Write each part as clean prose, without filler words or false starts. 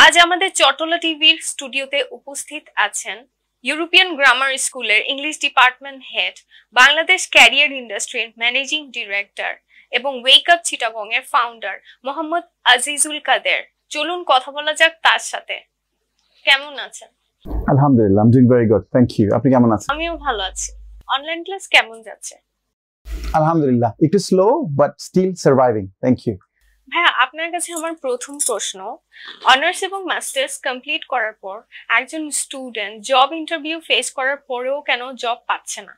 আজ আমাদের চট্টলা টিভির স্টুডিওতে উপস্থিত আছেন ইউরোপিয়ান গ্রামার স্কুলের English department head, Bangladesh career ইন্ডাস্ট্রির ম্যানেজিং ডিরেক্টর এবং ওয়েক আপ চিটাগং এর ফাউন্ডার মোহাম্মদ আজিজুল কাদের। চলুন কথা বলা যাক তার সাথে। কেমন আছেন? আলহামদুলিল্লাহ, I'm doing very good. Thank you. আপনি কেমন আছেন? আমিও ভালো আছি। অনলাইন ক্লাস কেমন যাচ্ছে? আলহামদুলিল্লাহ, একটু slow but still surviving. Thank you. ভাইয়া, আপনার কাছে আমার প্রথম প্রশ্ন, অনার্স এবং মাস্টার্স কমপ্লিট করার পর একজন স্টুডেন্ট জব ইন্টারভিউ ফেস করার পরেও কেন জব পাচ্ছে না?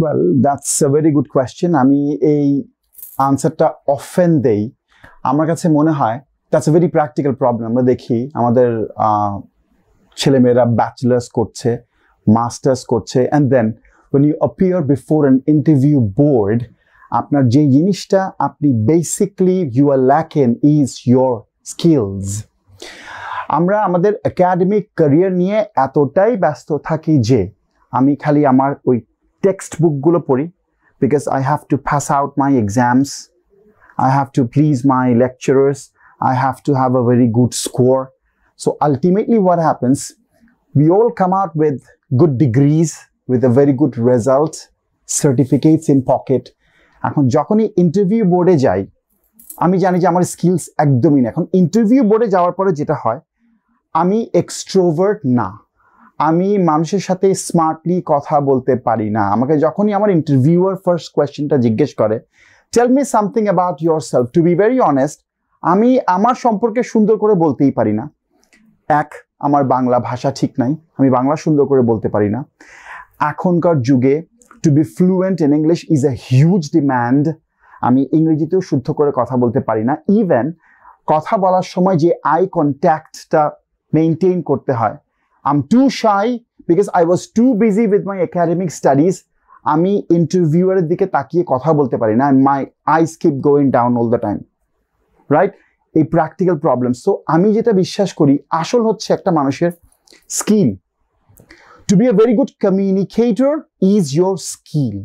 Well, that's a very good question. আমি এই আনসারটা অফেন দেই। আমার কাছে মনে হয় that's a very practical problem. আমরা দেখি আমাদের ছেলেমেয়েরা ব্যাচেলার্স করছে, মাস্টার্স করছে, and then when you appear before an interview board, আপনার যে জিনিসটা আপনি basically you are lacking is your skills. আমরা আমাদের একাডেমিক ক্যারিয়ার নিয়ে এতটাই ব্যস্ত থাকি যে আমি খালি আমার ওই টেক্সট বুকগুলো পড়ি, because I have to pass out my exams, I have to please my lecturers, I have to have a very good score. So ultimately what happens, we all come out with good degrees, with a very good result, certificates in pocket. এখন যখনই interview বোর্ডে যাই, আমি জানি যে আমার skills একদমই না। এখন ইন্টারভিউ বোর্ডে যাওয়ার পরে যেটা হয়, আমি এক্সট্রোভার্ট না, আমি মানুষের সাথে স্মার্টলি কথা বলতে পারি না। আমাকে যখনই আমার ইন্টারভিউয়ার ফার্স্ট কোয়েশ্চেনটা জিজ্ঞেস করে, tell me something about yourself, to be very honest, আমি আমার সম্পর্কে সুন্দর করে বলতেই পারি না। আমার বাংলা ভাষা ঠিক নাই, আমি বাংলা সুন্দর করে বলতে পারি না। এখনকার যুগে to be fluent in English is a huge demand. আমি ইংরেজিতেও শুদ্ধ করে কথা বলতে পারি না। ইভেন কথা বলার সময় যে আই কন্ট্যাক্টটা মেনটেন করতে হয়, I am too shy because I was too busy with my academic studies. আমি ইন্টারভিউয়ারের দিকে তাকিয়ে কথা বলতে পারি না, and my eyes keep going down all the time, right? এই প্র্যাকটিক্যাল প্রবলেম। সো আমি যেটা বিশ্বাস করি, আসল হচ্ছে একটা মানুষের skill. To be a very good communicator is your skill.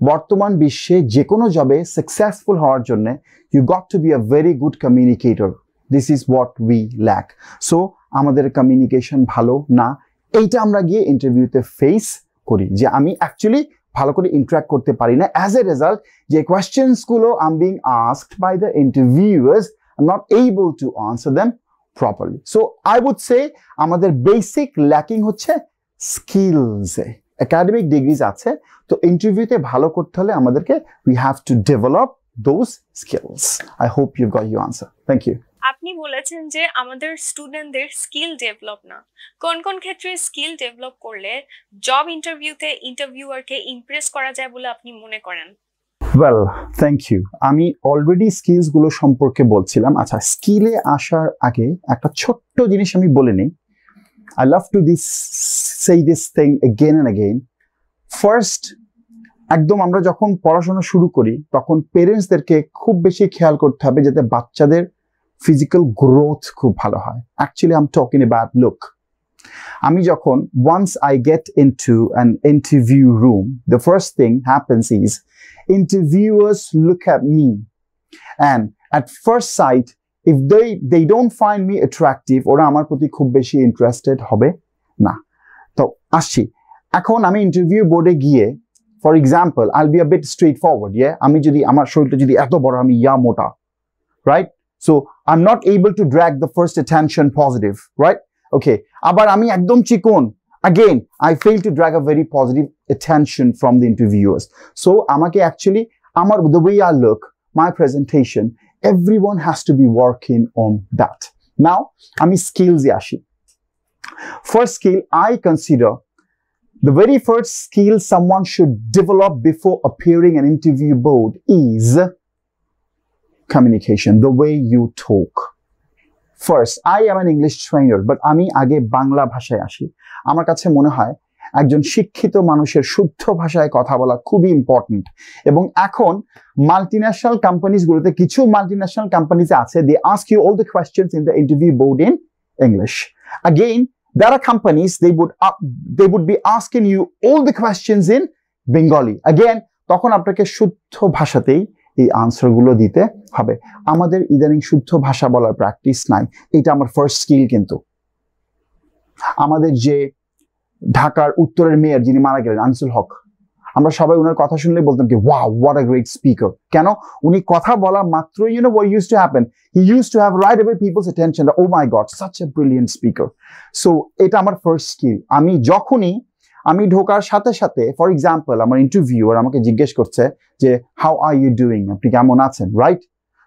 বর্তমান বিশ্বে যে কোনো জবে সাকসেসফুল হওয়ার জন্য you got to be a very good communicator. This is what we lack. So আমাদের কমিউনিকেশন ভালো না, এইটা আমরা গিয়ে ইন্টারভিউতে ফেস করি যে আমি অ্যাকচুয়ালি ভালো করে ইন্টারাক্ট করতে পারি না। অ্যাজ এ রেজাল্ট, যে কোয়েশ্চেন্সগুলো I am being asked by the interviewers, I'm not able to answer them properly. So I would say আমাদের বেসিক ল্যাকিং হচ্ছে স্কিলসে। একাডেমিক ডিগ্রিজ আছে, তো ইন্টারভিউতে ভালো করতে হলে আমাদেরকে we have to develop those skills. I hope you've got your answer. Thank you. আপনি বলেছেন যে আমাদের স্টুডেন্টদের স্কিল ডেভেলপ না। কোন কোন ক্ষেত্রে স্কিল ডেভেলপ করলে জব ইন্টারভিউতে ইন্টারভিউয়ারকে ইমপ্রেস করা যায় বলে আপনি মনে করেন? Well, thank you. আমি অলরেডি স্কিলসগুলো সম্পর্কে বলছিলাম। আচ্ছা, স্কিলে আসার আগে একটা ছোট্ট জিনিস আমি বলে নিই। আই লাভ টু সেই this thing again and again. First, একদম আমরা যখন পড়াশোনা শুরু করি তখন পেরেন্টসদেরকে খুব বেশি খেয়াল করতে হবে যাতে বাচ্চাদের ফিজিক্যাল গ্রোথ খুব ভালো হয়। Actually I am talking about look. আমি যখন once I get into an interview room, the first thing happens is interviewers look at me, and at first sight, if they don't find me attractive, ওরা আমার প্রতি খুব বেশি interested হবে না। তো আসছি, এখন আমি ইন্টারভিউ বোর্ডে গিয়ে, for example, I'll be a bit straightforward, আমি যদি আমার শরীরটা যদি এত বড়, আমি মোটা, right? So I'm not able to drag the first attention positive, right? Okay, আবার আমি একদম চিকন, again I fail to drag a very positive attention from the interviewers. So আমাকে actually আমার the way I look, my presentation, everyone has to be working on that. Now আমি skills এ আসি। First skill I consider, the very first skill someone should develop before appearing an interview board is communication, the way you talk. First, I am an English trainer, but আমি আগে বাংলা ভাষায় আসি। আমার কাছে মনে হয় একজন শিক্ষিত মানুষের শুদ্ধ ভাষায় কথা বলা খুবই ইম্পর্টেন্ট। এবং এখন মাল্টিন্যাশনাল কোম্পানিজগুলোতে, কিছু মাল্টিন্যাশনাল কোম্পানিজ আছে, they ask you all the questions in the interview board in English. Again, there are companies, they would be asking you all the questions in Bengali. Again, তখন আপনাকে শুদ্ধ ভাষাতেই এই আনসারগুলো দিতে হবে। আমাদের ইদানিং শুদ্ধ ভাষা বলার প্র্যাকটিস নাই, এটা আমার ফার্স্ট স্কিল। কিন্তু আমাদের যে ঢাকার উত্তরের মেয়র যিনি মারা গেলেন আনিসুল হক, আমরা সবাই ওনার কথা শুনলে বলতাম কি wow what a great speaker. কেন? উনি কথা বলা মাত্রই you know what used to happen, he used to have right away people's attention, oh my god such a brilliant speaker. So এটা আমার ফার্স্ট স্কিল। আমি ঢোকার সাথে সাথে, ফর এক্সাম্পল আমার ইন্টারভিউয়ার আমাকে জিজ্ঞেস করছে যে হাউ আর ইউ ডুইং, আপনি কেমন আছেন, right?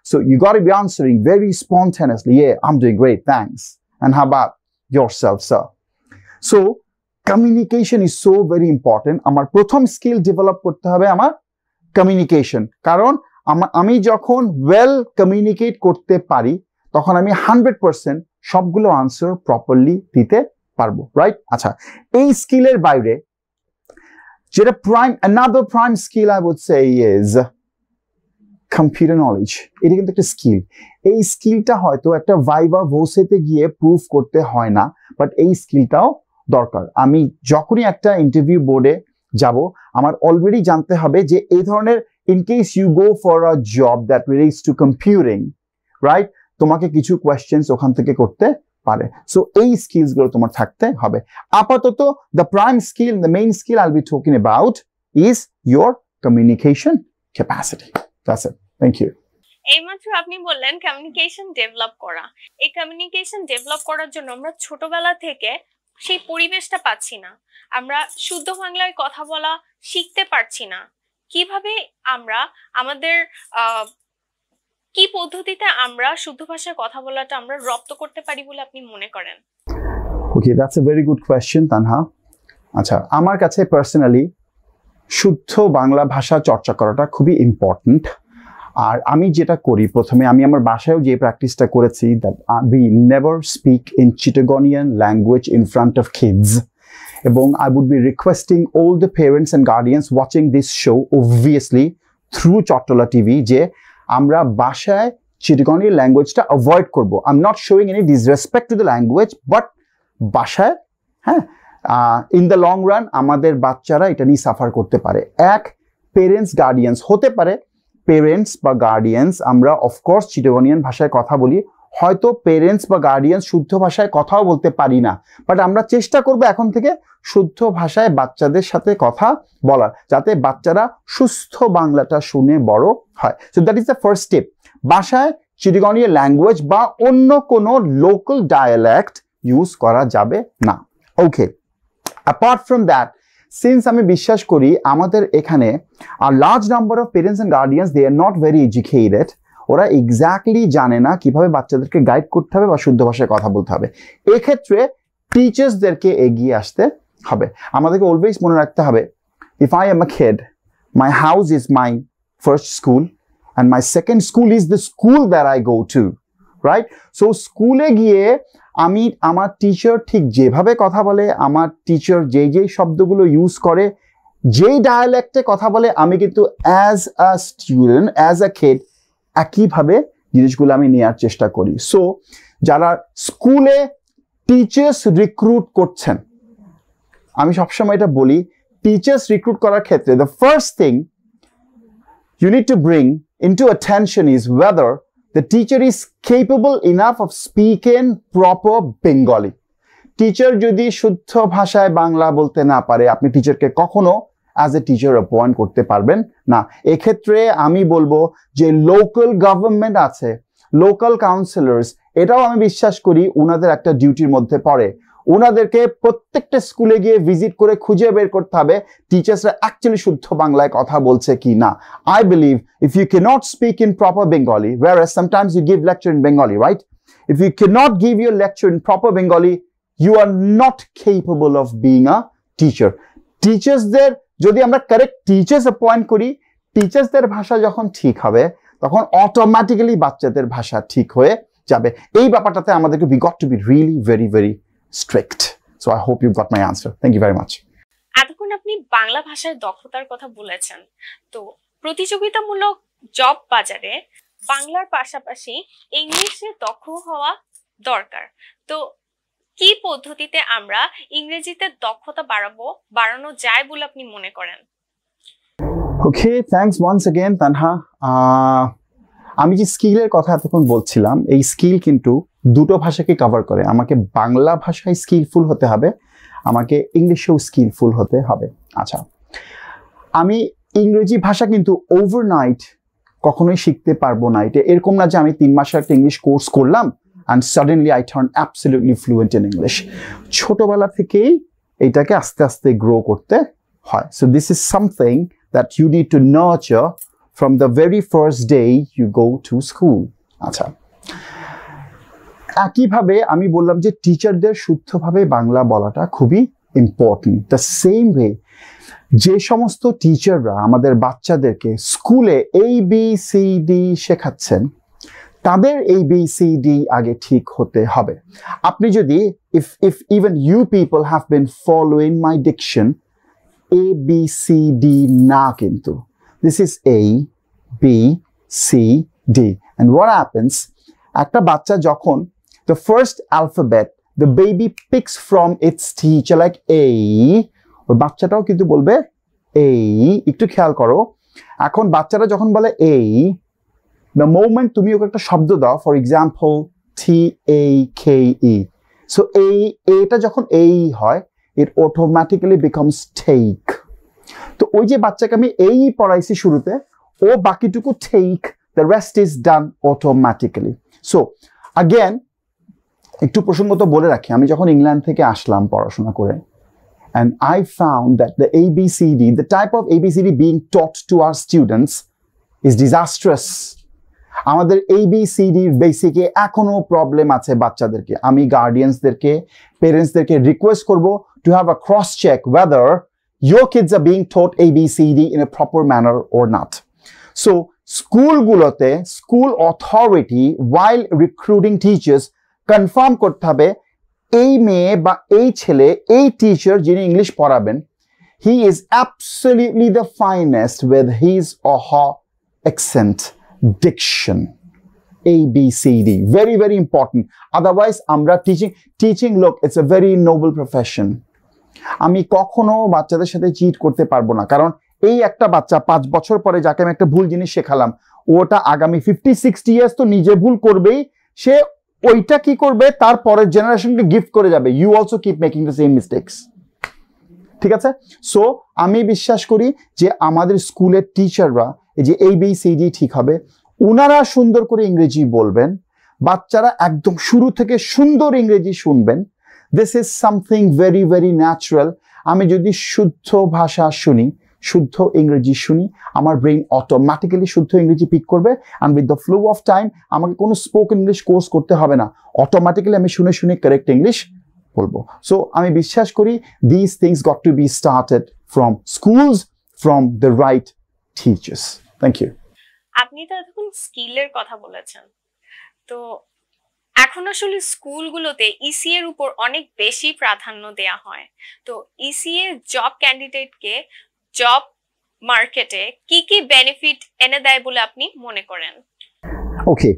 So you got to be answering very spontaneously, yeah I am doing great thanks, and how about yourself sir? So communication is so very important. আমার প্রথম skill develop করতে হবে আমার communication, কারণ আমি যখন ওয়েল কমিউনিকেট করতে পারি তখন আমি 100% সবগুলো আনসার প্রপারলি দিতে পারবো, রাইট? আচ্ছা, এই স্কিলের বাইরে যেটা another prime skill I would say is computer knowledge. এটা কিন্তু একটা স্কিল। এই স্কিলটা হয়তো একটা ভাইভা ভোসেতে গিয়ে প্রুভ করতে হয় না, বাট এই স্কিলটাও দরকার। আমি যখনই একটা ইন্টারভিউ বোর্ডে যাব আমার অলরেডি জানতে হবে যে এই ধরনের in case you go for a job that relates to computing, right, তোমাকে কিছু কোয়েশ্চেন্স ওখান থেকে করতে পারে। সো এই স্কিলস গুলো তোমার থাকতে হবে। আপাতত the prime skill, the main skill I will be talking about is your communication capacity. That's it. Thank you. এইমাত্র আপনি বললেন কমিউনিকেশন ডেভেলপ করা। এই কমিউনিকেশন ডেভেলপ করার জন্য আমরা ছোটবেলা থেকে সেই পরিবেশটা পাচ্ছি না, আমরা শুদ্ধ বাংলায় কথা বলা শিখতে পারছি না। কিভাবে আমরা আমাদের কি পদ্ধতিতে আমরা শুদ্ধ ভাষায় কথা বলাটা আমরা রপ্ত করতে পারি বলে আপনি মনে করেন? Okay, that's a very good question, Tanha. আচ্ছা, আমার কাছে পার্সোনালি শুদ্ধ বাংলা ভাষা চর্চা করাটা খুবই ইম্পর্টেন্ট। আর আমি যেটা করি, প্রথমে আমি আমার বাসায়ও যে প্র্যাকটিসটা করেছি, that we never speak in Chittagonian language in front of kids. এবং I would be requesting all the parents and guardians watching this show obviously through Chattala TV যে আমরা বাসায় চিটাগনিয়ান ল্যাঙ্গুয়েজটা অ্যাভয়েড করবো। I am not showing any disrespect to the language, but বাসায় in the long run আমাদের বাচ্চারা এটা নিয়ে সাফার করতে পারে। পেরেন্টস গার্ডিয়ান্স হতে পারে, পেরেন্টস বা গার্ডিয়ান্স আমরা অফকোর্স চিটাগনিয়ান ভাষায় কথা বলি, হয়তো পেরেন্টস বা গার্ডিয়ান শুদ্ধ ভাষায় কথাও বলতে পারি না, বাট আমরা চেষ্টা করবো এখন থেকে শুদ্ধ ভাষায় বাচ্চাদের সাথে কথা বলার, যাতে বাচ্চারা সুস্থ বাংলাটা শুনে বড় হয়। So that is the first step. বাসায় চিটাগনিয়ান ল্যাঙ্গুয়েজ বা অন্য কোনো লোকাল ডায়ালেক্ট ইউজ করা যাবে না। Okay, apart from that, since আমি বিশ্বাস করি আমাদের এখানে আর large number of parents and guardians they are not very educated, ওরা এক্স্যাক্টলি জানে না কিভাবে বাচ্চাদেরকে গাইড করতে হবে বা শুদ্ধ ভাষায় কথা বলতে হবে। এক্ষেত্রে টিচার্সদেরকে এগিয়ে আসতে হবে। আমাদেরকে অলওয়েজ মনে রাখতে হবে, if I am a kid, my house is my first school and my second school is the school that I go to, right? So স্কুলে গিয়ে আমি আমার টিচার ঠিক যেভাবে কথা বলে, আমার টিচার যেই শব্দগুলো ইউজ করে, যেই ডায়ালেক্টে কথা বলে, আমি কিন্তু as a student, as a kid একইভাবে জিনিসগুলো আমি নেওয়ার চেষ্টা করি। সো যারা স্কুলে টিচার্স রিক্রুট করছেন, আমি সবসময় এটা বলি, টিচার্স রিক্রুট করার ক্ষেত্রে the first thing you need to bring into attention is whether the teacher is capable enough of speaking proper Bengali. Teacher যদি শুদ্ধ ভাষায় বাংলা বলতে না পারে, আপনি টিচারকে কখনো অ্যাজ এ টিচার অ্যাপয়েন্ট করতে পারবেন না। এক্ষেত্রে আমি বলবো যে লোকাল গভর্নমেন্ট আছে, লোকাল কাউন্সিলর্স, এটাও আমি বিশ্বাস করি ওনাদের একটা ডিউটির মধ্যে পড়ে। ওনাদেরকে প্রত্যেকটা স্কুলে গিয়ে ভিজিট করে খুঁজে বের করতে হবে টিচার্সরা অ্যাকচুয়ালি শুদ্ধ বাংলায় কথা বলছে কি না। I believe if you cannot speak in proper Bengali, whereas sometimes you give lecture in Bengali, right? If you cannot give your lecture in proper Bengali, you are not capable of being a teacher. টিচার্সদের যদি আমরা correct teachers appoint করি, টিচার্সদের ভাষা যখন ঠিক হবে তখন automatically বাচ্চাদের ভাষা ঠিক হয়ে যাবে। এই ব্যাপারটাতে আমাদেরকে we got to be really very very strict. So I hope you got my answer. Thank you very much. এতক্ষণ আপনি বাংলা ভাষার দক্ষতার কথা বলেছেন। তো প্রতিযোগিতামূলক জব বাজারে বাংলার পাশাপাশি ইংলিশে দক্ষ হওয়া দরকার। তো কি পদ্ধতিতে আমরা ইংরেজিতে দক্ষতা বাড়ানো যায় বলে আপনি মনে করেন? ওকে, থ্যাঙ্কস ওয়ান্স अगेन তানহা। আমি যে স্কিলের কথা এতক্ষণ বলছিলাম, এই স্কিল কিন্তু দুটো ভাষাকে কভার করে। আমাকে বাংলা ভাষায় স্কিলফুল হতে হবে, আমাকে ইংলিশেও স্কিলফুল হতে হবে। আচ্ছা, আমি ইংরেজি ভাষা কিন্তু ওভারনাইট কখনোই শিখতে পারবো না। এটা এরকম না যে আমি 3 মাসের একটা ইংলিশ কোর্স করলাম and suddenly I turn absolutely fluent in English. ছোটবেলা থেকেই এটাকে আস্তে আস্তে গ্রো করতে হয়। So this is something that you need to nurture from the very first day you go to school. আচ্ছা, একইভাবে আমি বললাম যে টিচারদের শুদ্ধভাবে বাংলা বলাটা খুবই ইম্পর্টেন্ট। দ্য সেম ওয়ে যে সমস্ত টিচাররা আমাদের বাচ্চাদেরকে স্কুলে ABCD শেখাচ্ছেন, তাদের ABCD আগে ঠিক হতে হবে। আপনি যদি if even you people have been following my diction, ABCD না কিন্তু, this is A B C D, and what happens, একটা বাচ্চা যখন the first alphabet the baby picks from its teacher like A, ওই বাচ্চাটাও কিন্তু বলবে A। একটু খেয়াল করো, এখন বাচ্চারা যখন বলে A, the moment তুমি ওকে একটা শব্দ দাও, for example TAKE, so এটা যখন A হয়, it automatically becomes take. তো ওই যে বাচ্চাকে আমি এই পড়াইছি শুরুতে, ও বাকিটুকু take, the rest is done automatically. So again, একটু প্রসঙ্গত বলে রাখি, আমি যখন ইংল্যান্ড থেকে আসলাম পড়াশোনা করে, and I found that the ABCD, the type of ABCD being taught to our students is disastrous. আমাদের ABCD বেসিকে এখনো প্রবলেম আছে বাচ্চাদেরকে। আমি গার্ডিয়ানসদেরকে, পেরেন্টসদেরকে রিকোয়েস্ট করব to have a cross check whether your kids are being taught ABCD in a proper manner or not. So স্কুলগুলোতে school authority while recruiting teachers confirm করতে হবে এই মেয়ে বা এই ছেলে, এই টিচার যিনি ইংলিশ পড়াবেন, he is absolutely the finest with his or her accent, diction, ABCD, very very important. Otherwise আমরা teaching look, it's a very noble profession. আমি কখনো বাচ্চাদের সাথে চিট করতে পারবো না, কারণ এই একটা বাচ্চা 5 বছর পরে যাকে আমি একটা ভুল জিনিস শেখালাম, ওটা আগামী 50-60 ইয়ার্স তো নিজে ভুল করবেই, সে ওইটা কি করবে তার পরের জেনারেশনকে গিফট করে যাবে। You also keep making the same mistakes, ঠিক আছে? সো আমি বিশ্বাস করি যে আমাদের স্কুলের টিচাররা এই যে ABCD ঠিক হবে, ওনারা সুন্দর করে ইংরেজি বলবেন, বাচ্চারা একদম শুরু থেকে সুন্দর ইংরেজি শুনবেন। This is something very very natural. আমি যদি শুদ্ধ ভাষা শুনি, শুদ্ধ ইংরেজি শুনি, আমার ব্রেইন অটোমেটিক্যালি শুদ্ধ ইংরেজি পিক করবে, and with the flow of time আমাকে কোনো স্পোকেন ইংলিশ কোর্স করতে হবে না, অটোমেটিক্যালি আমি শুনে শুনে কারেক্ট ইংলিশ বলবো। সো আমি বিশ্বাস করি this things got to be started from schools, from the right teachers. Thank you. আপনি তো এখন স্কিলের কথা বলেছেন, তো এখন আসলে স্কুলগুলোতে ইসি এর উপর অনেক বেশি প্রাধান্য দেয়া হয়। তো ইসি এর জব ক্যান্ডিডেটকে জব মার্কেটে কি কি বেনিফিট এনে দেয় বলে আপনি মনে করেন? ওকে,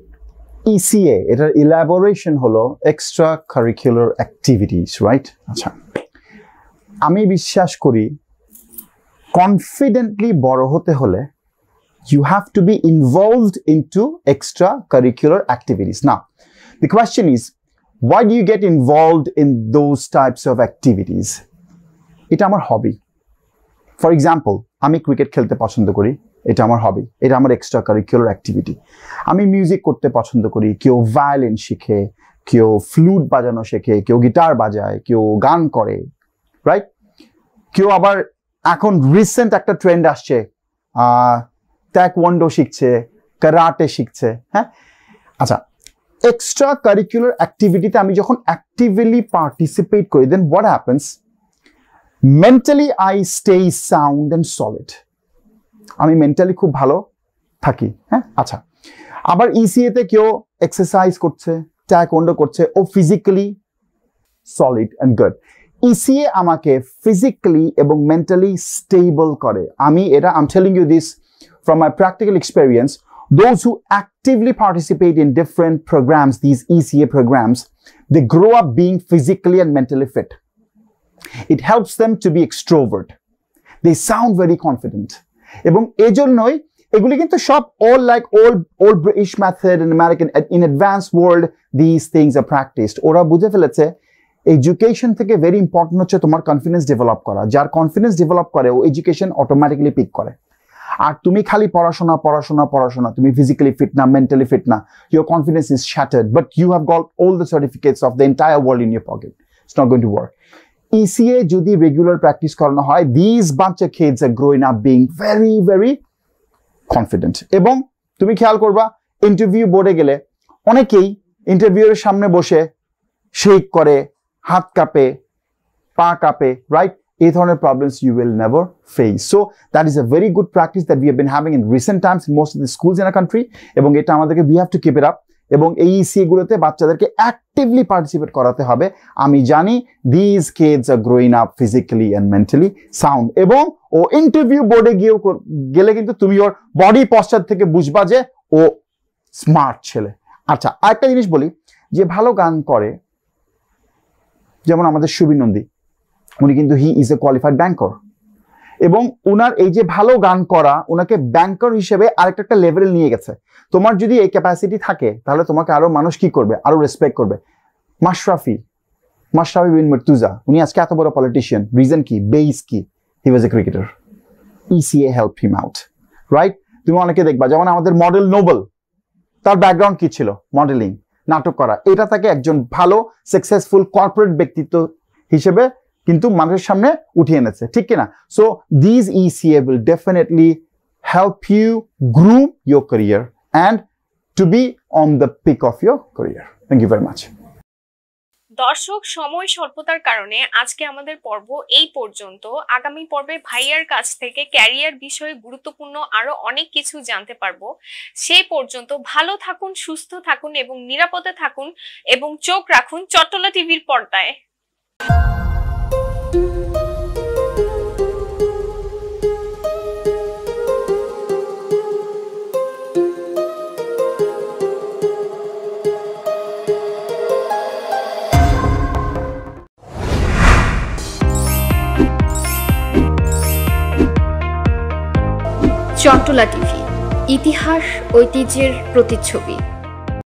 ECA এটার ইলাবোরেশন হলো এক্সট্রা কারিকুলার অ্যাক্টিভিটিস, রাইট? আচ্ছা, আমি বিশ্বাস করি কনফিডেন্টলি বড় হতে হলে you have to be involved into extracurricular activities. Now, the question is, why do you get involved in those types of activities? It's my hobby. For example, আমি cricket খেলতে পছন্দ করি, এটা আমার হবি, এটা আমার এক্সট্রা কারিকুলার অ্যাক্টিভিটি। আমি music করতে পছন্দ করি, কেউ ভায়োলিন শিখে, কেউ ফ্লুট বাজানো শেখে, কেউ গিটার বাজায়, কেউ গান করে, রাইট? কেউ আবার এখন রিসেন্ট একটা ট্রেন্ড আসছে, ট্যাকওয়ান্ডো শিখছে, কারাটে শিখছে। হ্যাঁ, আচ্ছা, এক্সট্রা কারিকুলার অ্যাক্টিভিটিতে আমি যখন অ্যাক্টিভলি পার্টিসিপেট করি, then what happens, mentally I stay sound and solid. আমি মেন্টালি খুব ভালো থাকি। হ্যাঁ, আচ্ছা, আবার ইসিএতে কেউ এক্সারসাইজ করছে, ট্যাকওয়ান্ডো করছে, ও physically solid and good. ECA আমাকে ফিজিক্যালি এবং মেন্টালি স্টেবল করে। আমি এটা, I am telling you this from my practical experience. Those who actively participate in different programs, these ECA programs, they grow up being physically and mentally fit. It helps them to be extrovert. They sound very confident. এবং এজন্যই এগুলি কিন্তু সব all like old British method in American in advanced world these things are practiced. ওরা বুঝে ফেলেছে education থেকে very important হচ্ছে তোমার কনফিডেন্স ডেভেলপ করা। যার কনফিডেন্স ডেভেলপ করে ও এডুকেশন অটোমেটিক্যালি পিক করে। আর তুমি খালি পড়াশোনা পড়াশোনা পড়াশোনা, তুমি ফিজিক্যালি ফিট না, মেন্টালি ফিট না, your confidence is shattered, but you have got all the certificates of the entire world in your pocket. It's not going to work. ECA যদি রেগুলার প্র্যাকটিস করানো হয়, these bunch of kids are growing up being very very confident. এবং তুমি খেয়াল করবা interview বোর্ডে গেলে অনেকেই ইন্টারভিউয়ের সামনে বসে শেক করে, হাত কাঁপে, পা কাঁপে, রাইট? এই ধরনের problems you will never face. So that is a very good practice that we have been having in recent times in most of the schools in our country, এবং এটা আমাদেরকে we have to keep it up. এবং এই ECA গুলোতে বাচ্চাদেরকে actively participate করাতে হবে। আমি জানি these kids are growing up physically and mentally sound, এবং ও ইন্টারভিউ বোর্ডে গেলে কিন্তু তুমি ওর বডি পশ্চার থেকে বুঝবা যে ও স্মার্ট ছেলে। আচ্ছা, আরেকটা জিনিস বলি, যে ভালো গান করে, যেমন আমাদের সুবীর নন্দী, উনি কিন্তু হি ইজ এ কোয়ালিফাইড ব্যাংকার, এবং উনার এই যে ভালো গান করা ওনাকে ব্যাংকার হিসেবে আরেকটা লেভেলে নিয়ে গেছে। তোমার যদি এই ক্যাপাসিটি থাকে তাহলে তোমাকে আরো মানুষ কি করবে, আরো রেসপেক্ট করবে। মাশরাফি বিন মুর্তুজা, উনি আজকে এত বড় পলিটিশিয়ান, রিজন কি, বেস কি? He was a cricketer. ECA help him out, right? তুমি অনেকে দেখবা, যেমন আমাদের মডেল নোবেল, তার ব্যাকগ্রাউন্ড কি ছিল? মডেলিং, নাটক করা। এটা তাকে একজন ভালো সাকসেসফুল কর্পোরেট ব্যক্তিত্ব হিসেবে কিন্তু মানুষের সামনে উঠিয়ে এনেছে, ঠিক কিনা? So this ECA will definitely help you groom your career and to be on the peak of your career. Thank you very much. দর্শক, সময় স্বল্পতার কারণে আজকে আমাদের পর্ব এই পর্যন্ত। আগামী পর্বে ভাইয়ার কাছ থেকে ক্যারিয়ার বিষয়ে গুরুত্বপূর্ণ আরো অনেক কিছু জানতে পারবো। সেই পর্যন্ত ভালো থাকুন, সুস্থ থাকুন এবং নিরাপদে থাকুন, এবং চোখ রাখুন চট্টলা টিভির পর্দায়। চট্টলা টিভি, ইতিহাস ঐতিহ্যের প্রতিচ্ছবি।